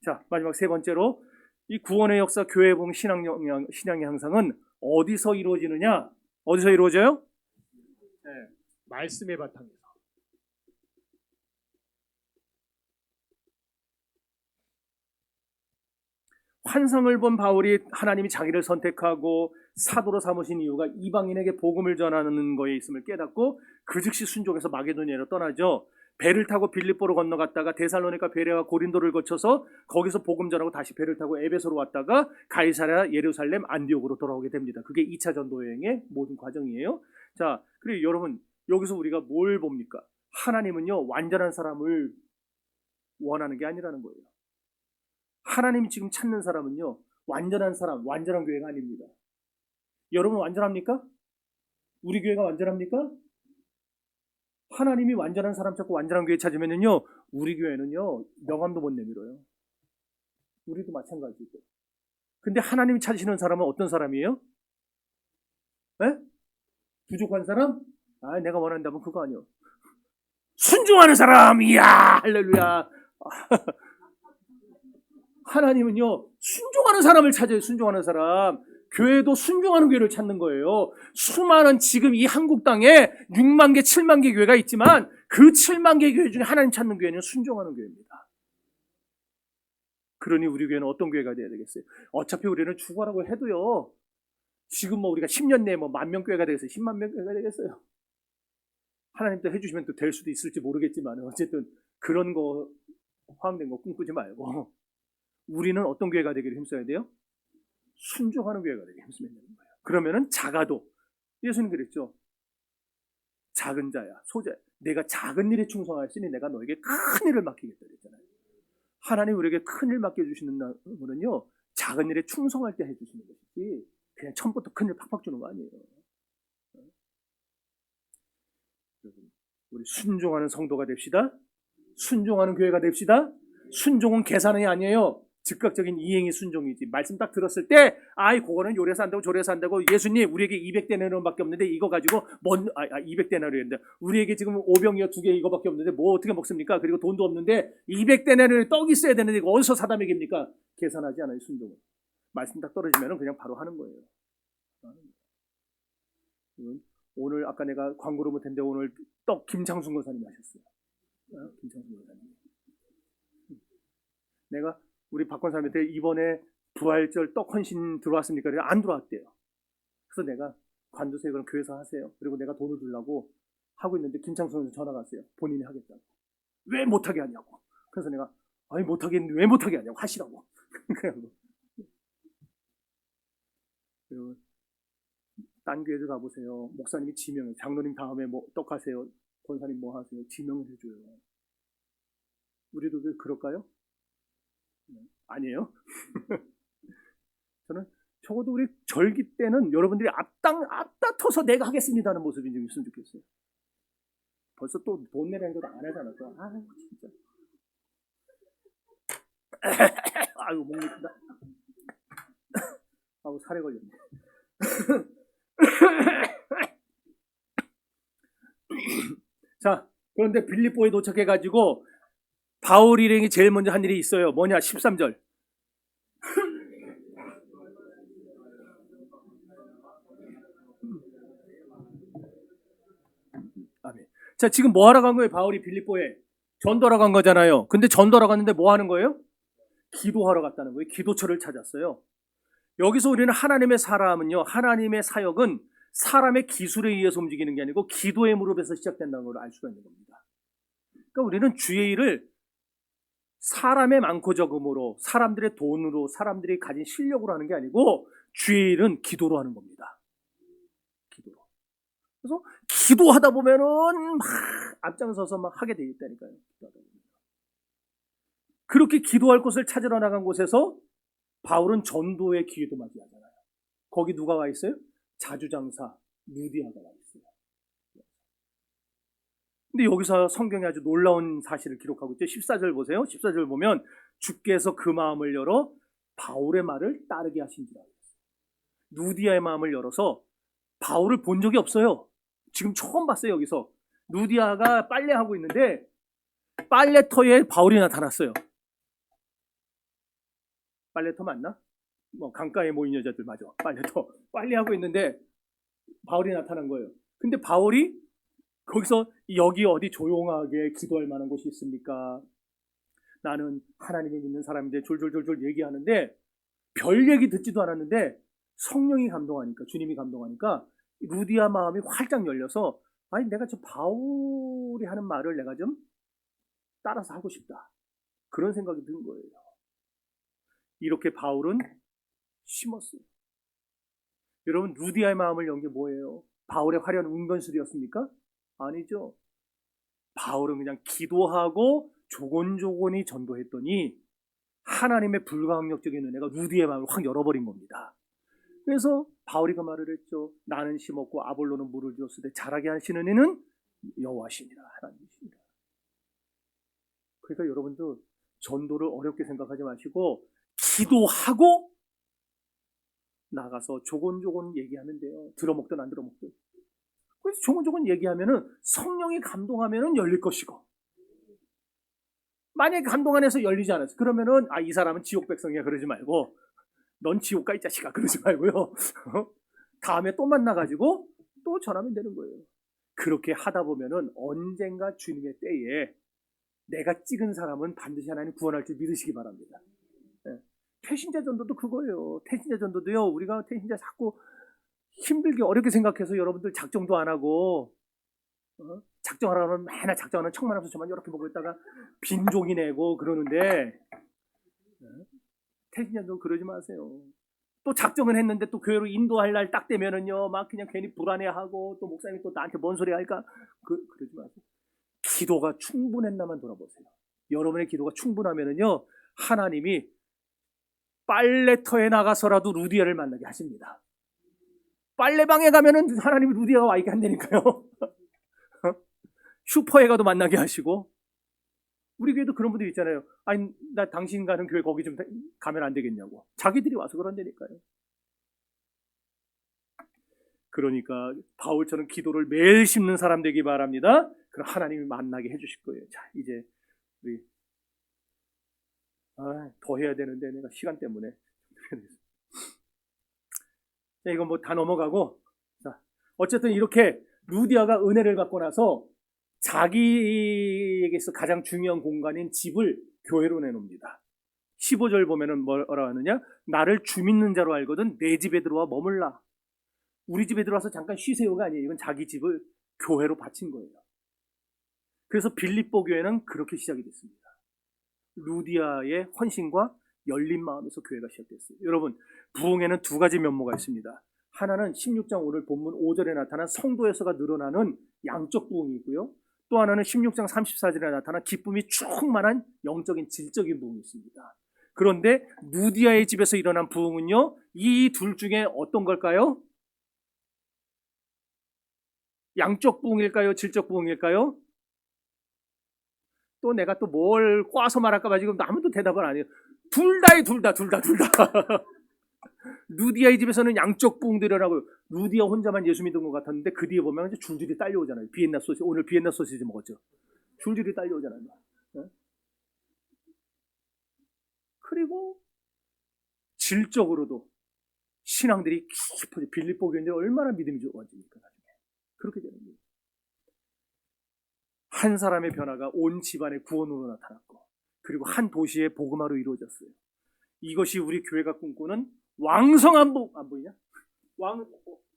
자, 마지막 세 번째로 이 구원의 역사, 교회봉 신앙의 향상은 어디서 이루어지느냐? 어디서 이루어져요? 네, 말씀의 바탕에서. 환상을 본 바울이 하나님이 자기를 선택하고 사도로 삼으신 이유가 이방인에게 복음을 전하는 거에 있음을 깨닫고 그 즉시 순종해서 마게도니아로 떠나죠. 배를 타고 빌립보로 건너갔다가 데살로니가, 베레와 고린도를 거쳐서 거기서 복음 전하고 다시 배를 타고 에베소로 왔다가 가이사랴, 예루살렘, 안디옥으로 돌아오게 됩니다. 그게 2차 전도 여행의 모든 과정이에요. 자, 그리고 여러분 여기서 우리가 뭘 봅니까? 하나님은요 완전한 사람을 원하는 게 아니라는 거예요. 하나님이 지금 찾는 사람은요 완전한 사람, 완전한 교회가 아닙니다. 여러분 완전합니까? 우리 교회가 완전합니까? 하나님이 완전한 사람 찾고 완전한 교회 찾으면요 우리 교회는요 명함도 못 내밀어요. 우리도 마찬가지고. 근데 하나님이 찾으시는 사람은 어떤 사람이에요? 에? 부족한 사람? 아, 내가 원한다면 그거 아니요. 순종하는 사람! 이야, 할렐루야. 하나님은요 순종하는 사람을 찾아요. 순종하는 사람. 교회도 순종하는 교회를 찾는 거예요. 수많은 지금 이 한국 땅에 6만 개, 7만 개 교회가 있지만 그 7만 개 교회 중에 하나님 찾는 교회는 순종하는 교회입니다. 그러니 우리 교회는 어떤 교회가 돼야 되겠어요? 어차피 우리는 죽어라고 해도요. 지금 뭐 우리가 10년 내에 뭐 10,000명 교회가 되겠어요? 10만 명 교회가 되겠어요? 하나님 또 해주시면 또 될 수도 있을지 모르겠지만 어쨌든 그런 거 허황된 거 꿈꾸지 말고 우리는 어떤 교회가 되기를 힘써야 돼요? 순종하는 교회가 되기를 힘쓰면 되는 거예요. 그러면은 작아도 예수님 그랬죠. 작은 자야, 소자야. 내가 작은 일에 충성하였으니 내가 너에게 큰 일을 맡기겠다 그랬잖아요. 하나님 우리에게 큰 일 맡겨주시는 분은요, 작은 일에 충성할 때 해주시는 것이지 그냥 처음부터 큰 일 팍팍 주는 거 아니에요. 우리 순종하는 성도가 됩시다. 순종하는 교회가 됩시다. 순종은 계산이 아니에요. 즉각적인 이행이 순종이지. 말씀 딱 들었을 때 아이 그거는 요래서 한다고 저래서 한다고 예수님 우리에게 200데나리온밖에 없는데 이거 가지고 200데나리온인데 우리에게 지금 5병이어 2개 이거밖에 없는데 뭐 어떻게 먹습니까? 그리고 돈도 없는데 200데나리온에 떡이 있어야 되는데 이거 어디서 사다 먹입니까? 계산하지 않아요. 순종은. 말씀 딱 떨어지면 그냥 바로 하는 거예요. 오늘 아까 내가 광고를 못했는데 오늘 떡 김창순 권사님이 하셨어요. 김창순 권사님. 내가 우리 박 권사님한테 이번에 부활절 떡 헌신 들어왔습니까? 그래서 안 들어왔대요. 그래서 내가 관두세요. 그럼 교회에서 하세요. 그리고 내가 돈을 주려고 하고 있는데 김창순 전화가 왔어요. 본인이 하겠다고. 왜 못하게 하냐고. 그래서 내가 아니 못하게 했는데 왜 못하게 하냐고 하시라고. 그리고 딴 교회도 가보세요. 목사님이 지명해. 장로님 다음에 뭐 떡 하세요. 권사님 뭐 하세요. 지명을 해줘요. 우리도 왜 그럴까요? 아니에요. 저는 적어도 우리 절기 때는 여러분들이 앞다퉈서 내가 하겠습니다는 모습이 좀 있으면 좋겠어요. 벌써 또 돈 내라는 것도 안 하잖아. 또. 아유 진짜. 아유 목 밑다. 아우 살에 걸렸네. 자, 그런데 빌립보에 도착해가지고 바울 일행이 제일 먼저 한 일이 있어요. 뭐냐? 13절. 아멘. 자, 지금 뭐 하러 간 거예요? 바울이 빌립보에 전도하러 간 거잖아요. 근데 전도하러 갔는데 뭐 하는 거예요? 기도하러 갔다는 거예요. 기도처를 찾았어요. 여기서 우리는 하나님의 사람은요, 하나님의 사역은 사람의 기술에 의해서 움직이는 게 아니고 기도의 무릎에서 시작된다는 걸 알 수가 있는 겁니다. 그러니까 우리는 주의 일을 사람의 많고 적음으로, 사람들의 돈으로, 사람들이 가진 실력으로 하는 게 아니고 주의 일은 기도로 하는 겁니다. 기도로. 그래서 기도하다 보면은 막 앞장서서 막 하게 돼 있다니까요. 그렇게 기도할 곳을 찾으러 나간 곳에서 바울은 전도의 기회도 맞이하잖아요. 거기 누가 와 있어요? 자주장사 루디아가 와 있어요. 근데 여기서 성경이 아주 놀라운 사실을 기록하고 있죠. 14절 보세요. 14절 보면 주께서 그 마음을 열어 바울의 말을 따르게 하신지라. 루디아의 마음을 열어서 바울을 본 적이 없어요. 지금 처음 봤어요. 여기서 루디아가 빨래하고 있는데 빨래터에 바울이 나타났어요. 빨래터 맞나? 뭐 강가에 모인 여자들 맞아. 빨래터 빨래하고 있는데 바울이 나타난 거예요. 근데 바울이 거기서 여기 어디 조용하게 기도할 만한 곳이 있습니까? 나는 하나님을 믿는 사람인데 졸졸졸졸 얘기하는데 별 얘기 듣지도 않았는데 성령이 감동하니까, 주님이 감동하니까 루디아 마음이 활짝 열려서 아니 내가 저 바울이 하는 말을 내가 좀 따라서 하고 싶다. 그런 생각이 든 거예요. 이렇게 바울은 심었어요. 여러분 루디아의 마음을 연 게 뭐예요? 바울의 화려한 운건술이었습니까? 아니죠. 바울은 그냥 기도하고 조곤조곤히 전도했더니 하나님의 불가항력적인 은혜가 루디아의 마음을 확 열어버린 겁니다. 그래서 바울이 그 말을 했죠. 나는 심었고 아볼로는 물을 주었을 때 자라게 하시는 이는 여호와시니라. 하나님이십니다. 그러니까 여러분도 전도를 어렵게 생각하지 마시고 기도하고 나가서 조곤조곤 얘기하면 돼요. 들어먹든 안 들어먹든. 그래서 조곤조곤 얘기하면은 성령이 감동하면은 열릴 것이고, 만약에 감동 안에서 열리지 않았어. 그러면은 이 사람은 지옥 백성이야 그러지 말고 넌 지옥 가 이 자식아 그러지 말고요. 다음에 또 만나가지고 또 전하면 되는 거예요. 그렇게 하다 보면은 언젠가 주님의 때에 내가 찍은 사람은 반드시 하나님 구원할 줄 믿으시기 바랍니다. 태신자 전도도 그거예요. 태신자 전도도요. 우리가 태신자 자꾸 힘들게 어렵게 생각해서 여러분들 작정도 안 하고 작정하라면 맨날 작정하는 척만 하면서 저만 이렇게 보고 있다가 빈종이 내고 그러는데 태신자 전도 그러지 마세요. 또 작정은 했는데 또 교회로 인도할 날 딱 되면은요 막 그냥 괜히 불안해하고 또 목사님이 또 나한테 뭔 소리 할까 그러지 마세요. 기도가 충분했나만 돌아보세요. 여러분의 기도가 충분하면은요 하나님이 빨래터에 나가서라도 루디아를 만나게 하십니다. 빨래방에 가면은 하나님이 루디아가 와 있게 한다니까요. 슈퍼에 가도 만나게 하시고 우리 교회도 그런 분들 있잖아요. 아니 나 당신 가는 교회 거기 좀 가면 안 되겠냐고. 자기들이 와서 그런다니까요. 그러니까 바울처럼 기도를 매일 심는 사람 되기 바랍니다. 그럼 하나님이 만나게 해주실 거예요. 자 이제 우리 더 해야 되는데 내가 시간 때문에 자, 이건 뭐 다 넘어가고 자 어쨌든 이렇게 루디아가 은혜를 받고 나서 자기에게서 가장 중요한 공간인 집을 교회로 내놓습니다. 15절 보면은 뭐라 하느냐? 나를 주 믿는 자로 알거든 내 집에 들어와 머물라. 우리 집에 들어와서 잠깐 쉬세요가 아니에요. 이건 자기 집을 교회로 바친 거예요. 그래서 빌립보 교회는 그렇게 시작이 됐습니다. 루디아의 헌신과 열린 마음에서 교회가 시작됐어요. 여러분, 부흥에는 두 가지 면모가 있습니다. 하나는 16장 오늘 본문 5절에 나타난 성도에서가 늘어나는 양적 부흥이 있고요. 또 하나는 16장 34절에 나타난 기쁨이 충만한 영적인 질적인 부흥이 있습니다. 그런데 루디아의 집에서 일어난 부흥은요, 이 둘 중에 어떤 걸까요? 양적 부흥일까요? 질적 부흥일까요? 또 내가 또 뭘 꽈서 말할까봐 지금 아무도 대답을 안 해요. 둘 다에 둘 다. 루디아의 집에서는 양적 부흥들이라고 루디아 혼자만 예수 믿은 것 같았는데 그 뒤에 보면 이제 줄줄이 딸려오잖아요. 비엔나 소시지 오늘 비엔나 소시지 먹었죠. 줄줄이 딸려오잖아요. 네? 그리고 질적으로도 신앙들이 깊어져. 빌립보 교인들이 얼마나 믿음이 좋아집니까? 나중에 그렇게 되는 거예요. 한 사람의 변화가 온 집안의 구원으로 나타났고 그리고 한 도시의 복음화로 이루어졌어요. 이것이 우리 교회가 꿈꾸는 왕성한 부흥 안 보이냐?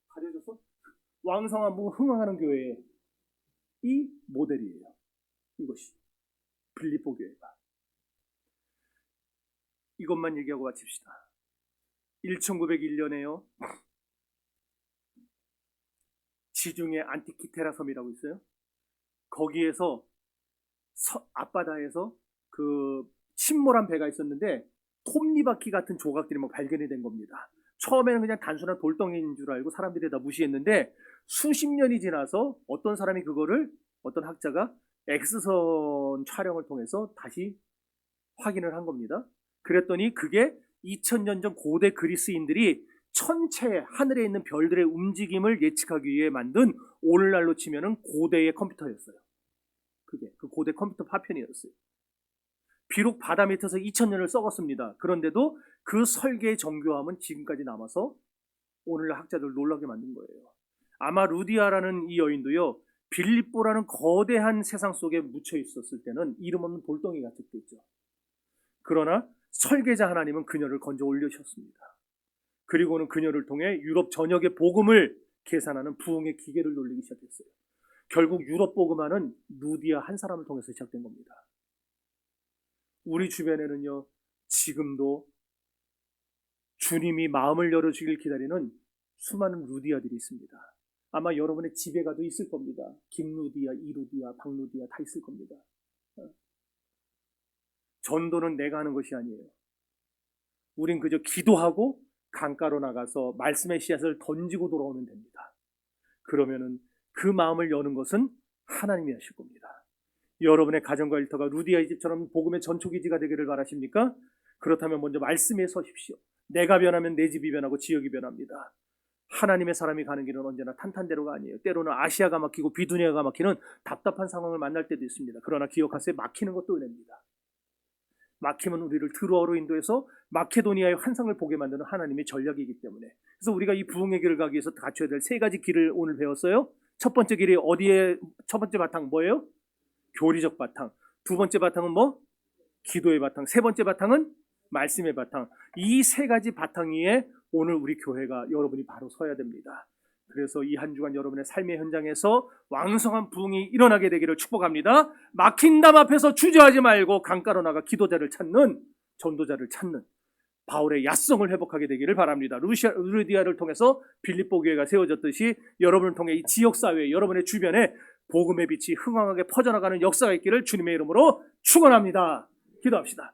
가려졌어? 왕성한 부흥 흥황하는 교회의 이 모델이에요. 이것이 빌립보 교회가. 이것만 얘기하고 마칩시다. 1901년에요. 지중해 안티키테라 섬이라고 있어요. 거기에서 앞바다에서 그 침몰한 배가 있었는데 톱니바퀴 같은 조각들이 막 발견이 된 겁니다. 처음에는 그냥 단순한 돌덩이인 줄 알고 사람들이 다 무시했는데 수십 년이 지나서 어떤 사람이 그거를 어떤 학자가 X선 촬영을 통해서 다시 확인을 한 겁니다. 그랬더니 그게 2000년 전 고대 그리스인들이 천체 하늘에 있는 별들의 움직임을 예측하기 위해 만든 오늘날로 치면은 고대의 컴퓨터였어요. 그게 그 고대 컴퓨터 파편이었어요. 비록 바다 밑에서 2000년을 썩었습니다. 그런데도 그 설계의 정교함은 지금까지 남아서 오늘날 학자들 놀라게 만든 거예요. 아마 루디아라는 이 여인도요. 빌립보라는 거대한 세상 속에 묻혀 있었을 때는 이름 없는 돌덩이 같았겠죠. 그러나 설계자 하나님은 그녀를 건져 올리셨습니다. 그리고는 그녀를 통해 유럽 전역의 복음을 계산하는 부흥의 기계를 돌리기 시작했어요. 결국 유럽 복음화는 루디아 한 사람을 통해서 시작된 겁니다. 우리 주변에는요, 지금도 주님이 마음을 열어주길 기다리는 수많은 루디아들이 있습니다. 아마 여러분의 집에 가도 있을 겁니다. 김루디아, 이루디아, 박루디아 다 있을 겁니다. 전도는 내가 하는 것이 아니에요. 우린 그저 기도하고 강가로 나가서 말씀의 씨앗을 던지고 돌아오면 됩니다. 그러면은 그 마음을 여는 것은 하나님이 하실 겁니다. 여러분의 가정과 일터가 루디아의 집처럼 복음의 전초기지가 되기를 바라십니까? 그렇다면 먼저 말씀에 서십시오. 내가 변하면 내 집이 변하고 지역이 변합니다. 하나님의 사람이 가는 길은 언제나 탄탄대로가 아니에요. 때로는 아시아가 막히고 비두니아가 막히는 답답한 상황을 만날 때도 있습니다. 그러나 기억하세요. 막히는 것도 은혜입니다. 막히면 우리를 트로아로 인도해서 마케도니아의 환상을 보게 만드는 하나님의 전략이기 때문에. 그래서 우리가 이 부흥의 길을 가기 위해서 갖춰야 될 세 가지 길을 오늘 배웠어요. 첫 번째 길이 어디에, 첫 번째 바탕 뭐예요? 교리적 바탕. 두 번째 바탕은 뭐? 기도의 바탕. 세 번째 바탕은 말씀의 바탕. 이 세 가지 바탕 위에 오늘 우리 교회가 여러분이 바로 서야 됩니다. 그래서 이 한 주간 여러분의 삶의 현장에서 왕성한 부흥이 일어나게 되기를 축복합니다. 막힌 담 앞에서 주저하지 말고 강가로 나가 기도자를 찾는, 전도자를 찾는 바울의 야성을 회복하게 되기를 바랍니다. 루디아를 통해서 빌립보 교회가 세워졌듯이 여러분을 통해 이 지역사회, 여러분의 주변에 복음의 빛이 흥황하게 퍼져나가는 역사가 있기를 주님의 이름으로 축원합니다. 기도합시다.